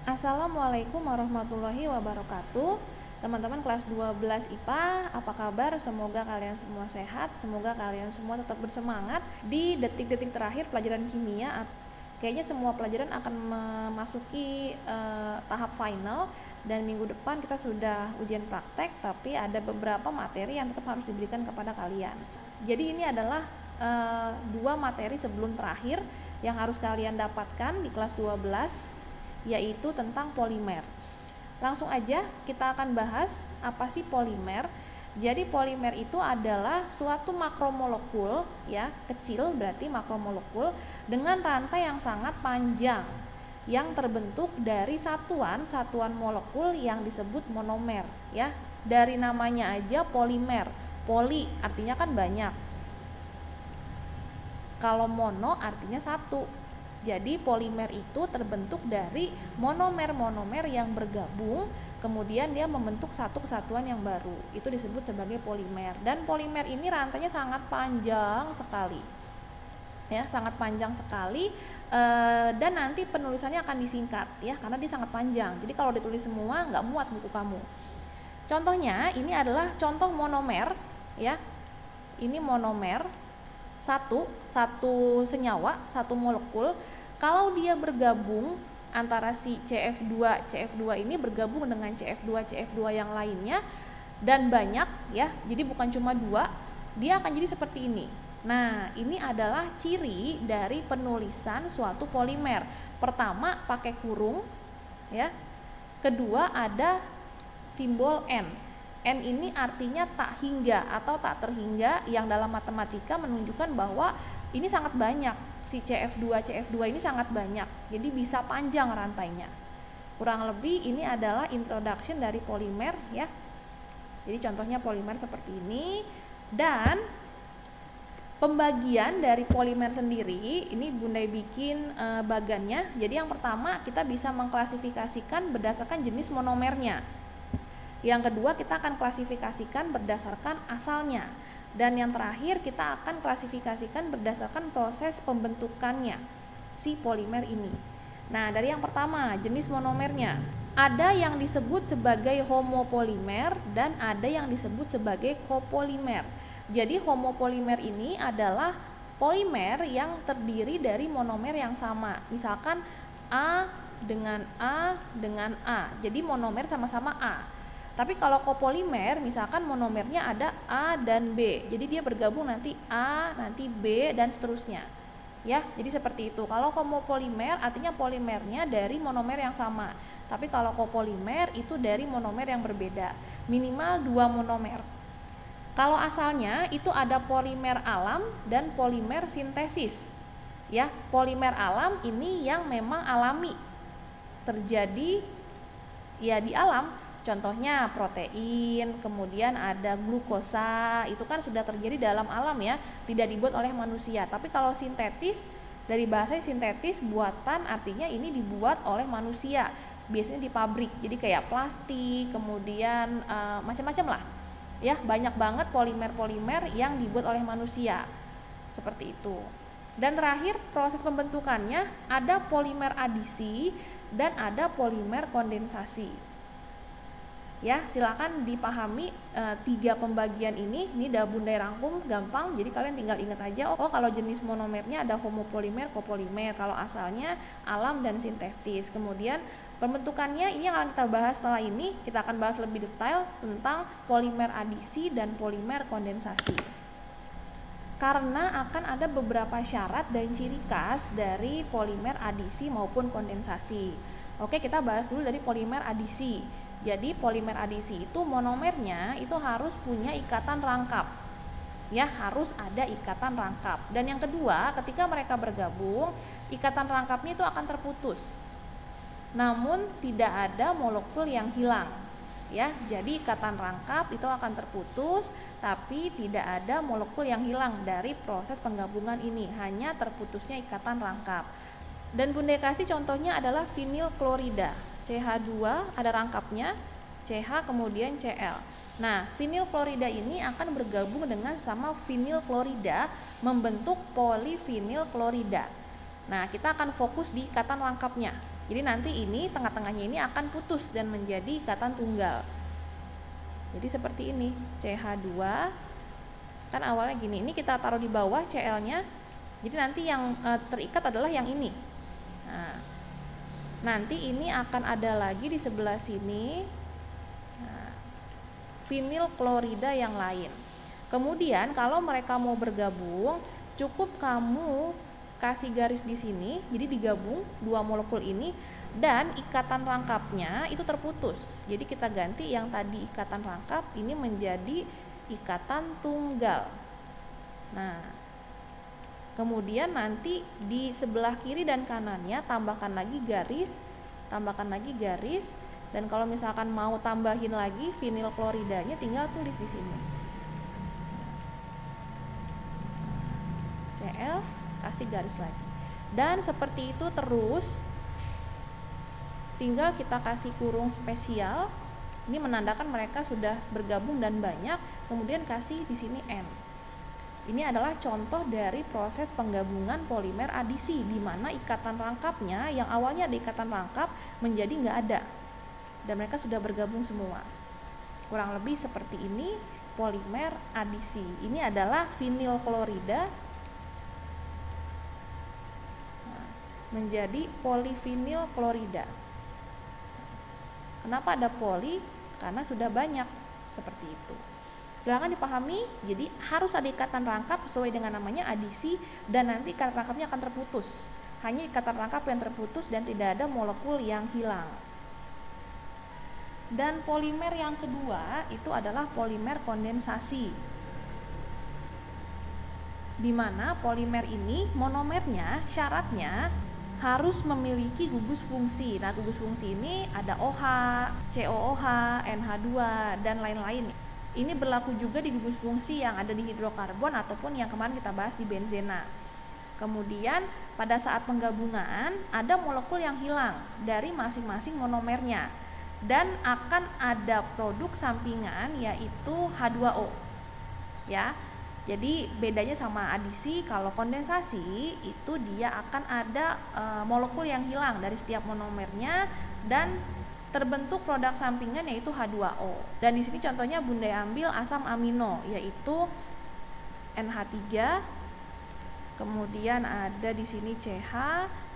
Assalamualaikum warahmatullahi wabarakatuh. Teman-teman kelas 12 IPA, apa kabar? Semoga kalian semua sehat, semoga kalian semua tetap bersemangat di detik-detik terakhir pelajaran kimia. Kayaknya semua pelajaran akan memasuki tahap final, dan minggu depan kita sudah ujian praktek, tapi ada beberapa materi yang tetap harus diberikan kepada kalian. Jadi ini adalah dua materi sebelum terakhir yang harus kalian dapatkan di kelas 12, yaitu tentang polimer. Langsung aja kita akan bahas apa sih polimer. Jadi polimer itu adalah suatu makromolekul, ya, kecil berarti makromolekul dengan rantai yang sangat panjang yang terbentuk dari satuan molekul yang disebut monomer, ya. Dari namanya aja polimer. Poli artinya kan banyak. Kalau mono artinya satu. Jadi polimer itu terbentuk dari monomer-monomer yang bergabung, kemudian dia membentuk satu kesatuan yang baru. Itu disebut sebagai polimer. Dan polimer ini rantainya sangat panjang sekali, ya, sangat panjang sekali. Dan nanti penulisannya akan disingkat, ya, karena dia sangat panjang. Jadi kalau ditulis semua nggak muat buku kamu. Contohnya ini adalah contoh monomer, ya. Ini monomer satu senyawa, satu molekul. Kalau dia bergabung antara si CF2 ini bergabung dengan CF2 yang lainnya dan banyak, ya, jadi bukan cuma dua, dia akan jadi seperti ini. Nah, ini adalah ciri dari penulisan suatu polimer. Pertama pakai kurung, ya. Kedua ada simbol N. N ini artinya tak hingga atau tak terhingga, yang dalam matematika menunjukkan bahwa ini sangat banyak. Si CF2 ini sangat banyak, jadi bisa panjang rantainya. Kurang lebih ini adalah introduction dari polimer, ya. Jadi contohnya polimer seperti ini. Dan pembagian dari polimer sendiri, ini Bunda bikin bagannya. Jadi yang pertama kita bisa mengklasifikasikan berdasarkan jenis monomernya. Yang kedua kita akan klasifikasikan berdasarkan asalnya. Dan yang terakhir kita akan klasifikasikan berdasarkan proses pembentukannya si polimer ini. Nah, dari yang pertama, jenis monomernya. Ada yang disebut sebagai homopolimer dan ada yang disebut sebagai copolimer. Jadi homopolimer ini adalah polimer yang terdiri dari monomer yang sama. Misalkan A dengan A dengan A. Jadi monomer sama-sama A. Tapi kalau copolimer, misalkan monomernya ada A dan B, jadi dia bergabung nanti A, nanti B, dan seterusnya, ya. Jadi seperti itu. Kalau homopolimer artinya polimernya dari monomer yang sama. Tapi kalau copolimer itu dari monomer yang berbeda, minimal 2 monomer. Kalau asalnya itu ada polimer alam dan polimer sintesis, ya. Polimer alam ini yang memang alami, terjadi, ya, di alam. Contohnya protein, kemudian ada glukosa, itu kan sudah terjadi dalam alam, ya, tidak dibuat oleh manusia. Tapi kalau sintetis, dari bahasa sintetis, buatan, artinya ini dibuat oleh manusia, biasanya di pabrik. Jadi kayak plastik, kemudian macam-macam lah, ya, banyak banget polimer-polimer yang dibuat oleh manusia, seperti itu. Dan terakhir proses pembentukannya ada polimer adisi dan ada polimer kondensasi. Ya, silakan dipahami 3 pembagian ini udah Bunda rangkum gampang, jadi kalian tinggal ingat aja, oh kalau jenis monomernya ada homopolimer, copolimer, kalau asalnya alam dan sintetis. Kemudian pembentukannya ini yang akan kita bahas setelah ini, kita akan bahas lebih detail tentang polimer adisi dan polimer kondensasi. Karena akan ada beberapa syarat dan ciri khas dari polimer adisi maupun kondensasi. Oke, kita bahas dulu dari polimer adisi. Jadi polimer adisi itu monomernya itu harus punya ikatan rangkap, ya, harus ada ikatan rangkap. Dan yang kedua, ketika mereka bergabung, ikatan rangkapnya itu akan terputus, namun tidak ada molekul yang hilang, ya. Jadi ikatan rangkap itu akan terputus, tapi tidak ada molekul yang hilang dari proses penggabungan ini, hanya terputusnya ikatan rangkap. Dan Bunda kasih contohnya adalah vinil klorida. CH2 ada rangkapnya, CH kemudian Cl. Nah, vinil klorida ini akan bergabung dengan sama vinil klorida membentuk polivinil klorida. Nah, kita akan fokus di ikatan rangkapnya. Jadi nanti ini tengah-tengahnya ini akan putus dan menjadi ikatan tunggal. Jadi seperti ini, CH2 kan awalnya gini, ini kita taruh di bawah Cl-nya. Jadi nanti yang terikat adalah yang ini. Nah, nanti ini akan ada lagi di sebelah sini, nah, vinil klorida yang lain. Kemudian kalau mereka mau bergabung, cukup kamu kasih garis di sini, jadi digabung dua molekul ini dan ikatan rangkapnya itu terputus. Jadi kita ganti yang tadi ikatan rangkap ini menjadi ikatan tunggal. Nah, kemudian nanti di sebelah kiri dan kanannya tambahkan lagi garis, dan kalau misalkan mau tambahin lagi vinil kloridanya tinggal tulis di sini. Cl kasih garis lagi. Dan seperti itu terus, tinggal kita kasih kurung spesial. Ini menandakan mereka sudah bergabung dan banyak. Kemudian kasih di sini N. Ini adalah contoh dari proses penggabungan polimer adisi, di mana ikatan rangkapnya yang awalnya ada ikatan rangkap menjadi nggak ada, dan mereka sudah bergabung semua. Kurang lebih seperti ini polimer adisi. Ini adalah vinil klorida menjadi polivinil klorida. Kenapa ada poli? Karena sudah banyak, seperti itu. Silakan dipahami. Jadi harus ada ikatan rangkap sesuai dengan namanya adisi, dan nanti ikatan rangkapnya akan terputus. Hanya ikatan rangkap yang terputus dan tidak ada molekul yang hilang. Dan polimer yang kedua itu adalah polimer kondensasi, di mana polimer ini monomernya syaratnya harus memiliki gugus fungsi. Nah, gugus fungsi ini ada OH, COOH, NH2, dan lain-lain. Ini berlaku juga di gugus fungsi yang ada di hidrokarbon ataupun yang kemarin kita bahas di benzena. Kemudian pada saat penggabungan ada molekul yang hilang dari masing-masing monomernya, dan akan ada produk sampingan yaitu H2O. Ya. Jadi bedanya sama adisi, kalau kondensasi itu dia akan ada molekul yang hilang dari setiap monomernya dan terbentuk produk sampingan yaitu H2O. Dan di sini contohnya Bunda ambil asam amino yaitu NH3, kemudian ada di sini CH,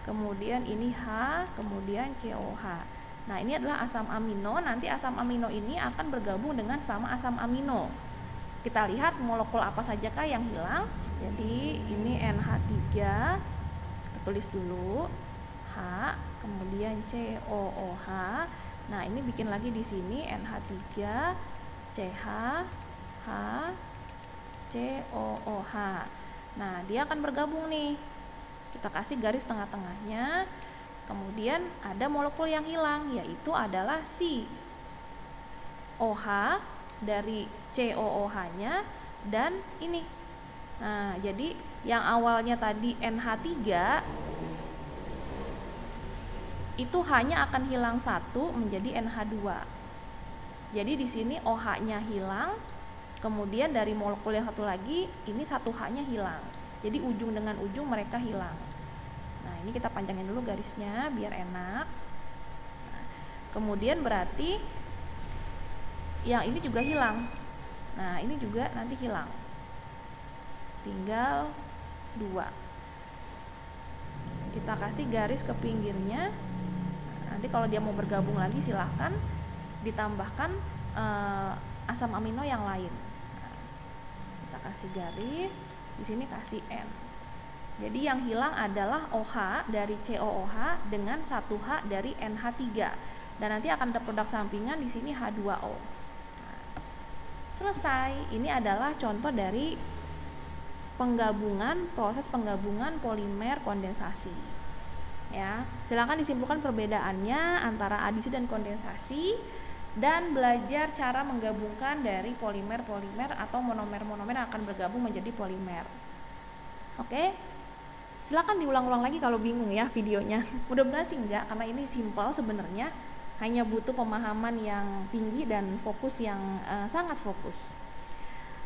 kemudian ini H, kemudian COH. Nah, ini adalah asam amino. Nanti asam amino ini akan bergabung dengan sama asam amino. Kita lihat molekul apa sajakah yang hilang. Jadi ini NH3, tulis dulu H, kemudian COOH. Nah, ini bikin lagi di sini NH3, CH, H, COOH. Nah, dia akan bergabung nih. Kita kasih garis tengah-tengahnya. Kemudian ada molekul yang hilang, yaitu adalah si OH dari COOH-nya dan ini. Nah, jadi yang awalnya tadi NH3 itu hanya akan hilang satu menjadi NH2. Jadi di sini OH-nya hilang, kemudian dari molekul yang satu lagi ini satu H-nya hilang. Jadi ujung dengan ujung mereka hilang. Nah, ini kita panjangin dulu garisnya biar enak. Nah, kemudian berarti yang ini juga hilang. Nah, ini juga nanti hilang. Tinggal 2. Kita kasih garis ke pinggirnya. Nanti kalau dia mau bergabung lagi silahkan ditambahkan asam amino yang lain. Nah, kita kasih garis, di sini kasih N. Jadi yang hilang adalah OH dari COOH dengan 1H dari NH3. Dan nanti akan ada produk sampingan di sini H2O. Selesai. Ini adalah contoh dari proses penggabungan polimer kondensasi. Ya, silakan disimpulkan perbedaannya antara adisi dan kondensasi dan belajar cara menggabungkan dari polimer-polimer atau monomer-monomer yang akan bergabung menjadi polimer. Oke. Silakan diulang-ulang lagi kalau bingung ya videonya. Mudah-mudahan sih enggak, karena ini simpel sebenarnya. Hanya butuh pemahaman yang tinggi dan fokus yang sangat fokus.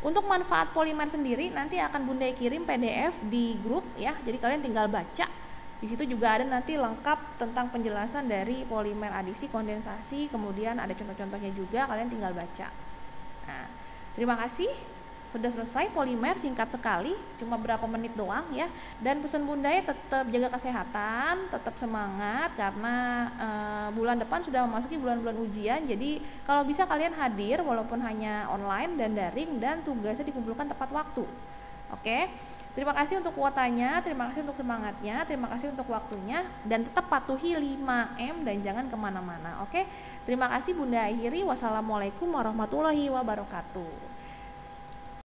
Untuk manfaat polimer sendiri nanti akan Bunda kirim PDF di grup ya. Jadi kalian tinggal baca Di situ juga ada nanti lengkap tentang penjelasan dari polimer adisi, kondensasi, kemudian ada contoh-contohnya juga, kalian tinggal baca. Nah, terima kasih. Sudah selesai polimer, singkat sekali, cuma berapa menit doang ya. Dan pesan Bunda ya, tetap jaga kesehatan, tetap semangat karena bulan depan sudah memasuki bulan-bulan ujian. Jadi kalau bisa kalian hadir walaupun hanya online dan daring, dan tugasnya dikumpulkan tepat waktu. Oke. Terima kasih untuk kuotanya, terima kasih untuk semangatnya, terima kasih untuk waktunya, dan tetap patuhi 5M dan jangan kemana-mana. Oke. Terima kasih Bunda akhiri. Wassalamualaikum warahmatullahi wabarakatuh.